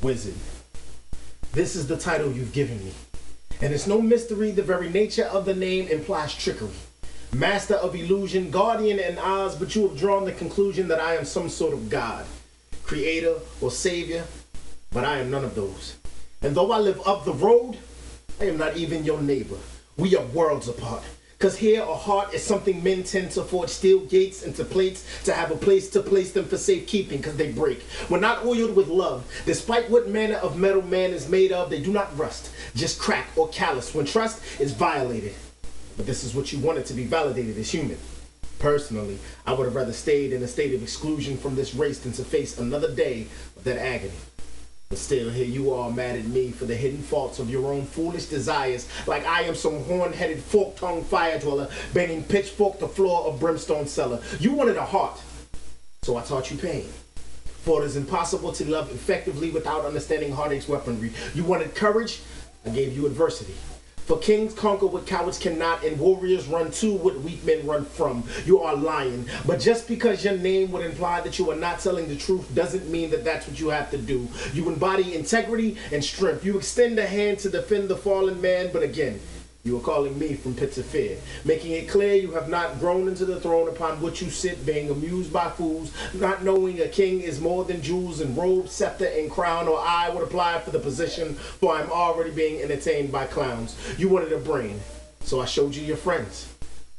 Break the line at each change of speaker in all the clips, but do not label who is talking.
Wizard. This is the title you've given me. And it's no mystery, the very nature of the name implies trickery. Master of illusion, guardian in Oz, but you have drawn the conclusion that I am some sort of god, creator or savior, but I am none of those. And though I live up the road, I am not even your neighbor. We are worlds apart. Cause here a heart is something men tend to forge steel gates into plates to have a place to place them for safekeeping cause they break. We're not oiled with love. Despite what manner of metal man is made of, they do not rust, just crack or callous when trust is violated. But this is what you wanted to be validated as human. Personally, I would have rather stayed in a state of exclusion from this race than to face another day of that agony. But still, here you are mad at me for the hidden faults of your own foolish desires, like I am some horn-headed, fork-tongued fire dweller, banging pitchfork the floor of brimstone cellar. You wanted a heart, so I taught you pain. For it is impossible to love effectively without understanding heartache's weaponry. You wanted courage, I gave you adversity. For kings conquer what cowards cannot, and warriors run to what weak men run from. You are lying. But just because your name would imply that you are not telling the truth doesn't mean that that's what you have to do. You embody integrity and strength. You extend a hand to defend the fallen man, but again, you are calling me from pits of fear, making it clear you have not grown into the throne upon which you sit, being amused by fools, not knowing a king is more than jewels and robe, scepter, and crown, or I would apply for the position, for I am already being entertained by clowns. You wanted a brain, so I showed you your friends.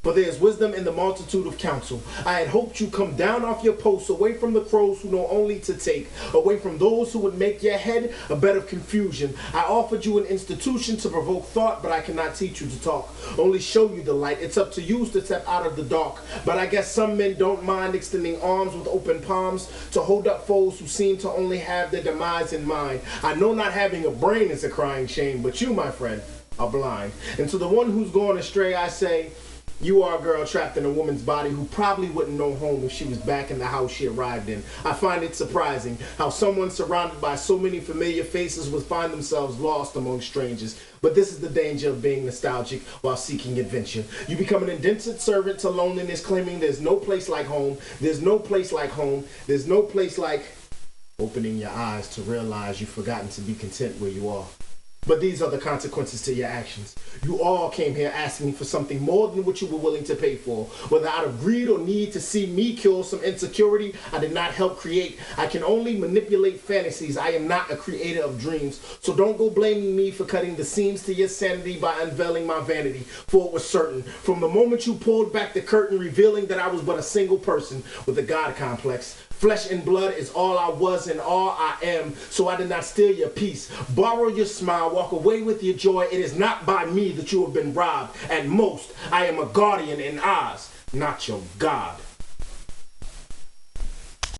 For there is wisdom in the multitude of counsel. I had hoped you come down off your posts, away from the crows who know only to take, away from those who would make your head a bed of confusion. I offered you an institution to provoke thought, but I cannot teach you to talk, only show you the light. It's up to you to step out of the dark. But I guess some men don't mind extending arms with open palms to hold up foes who seem to only have their demise in mind. I know not having a brain is a crying shame, but you, my friend, are blind. And to the one who's gone astray, I say, you are a girl trapped in a woman's body who probably wouldn't know home if she was back in the house she arrived in. I find it surprising how someone surrounded by so many familiar faces would find themselves lost among strangers. But this is the danger of being nostalgic while seeking adventure. You become an indentured servant to loneliness, claiming there's no place like home, there's no place like home, there's no place like opening your eyes to realize you've forgotten to be content where you are. But these are the consequences to your actions. You all came here asking for something more than what you were willing to pay for. Whether out of greed or need to see me kill some insecurity I did not help create. I can only manipulate fantasies. I am not a creator of dreams. So don't go blaming me for cutting the seams to your sanity by unveiling my vanity. For it was certain, from the moment you pulled back the curtain, revealing that I was but a single person with a God complex. Flesh and blood is all I was and all I am, so I did not steal your peace. Borrow your smile, walk away with your joy. It is not by me that you have been robbed. At most, I am a guardian in Oz, not your God.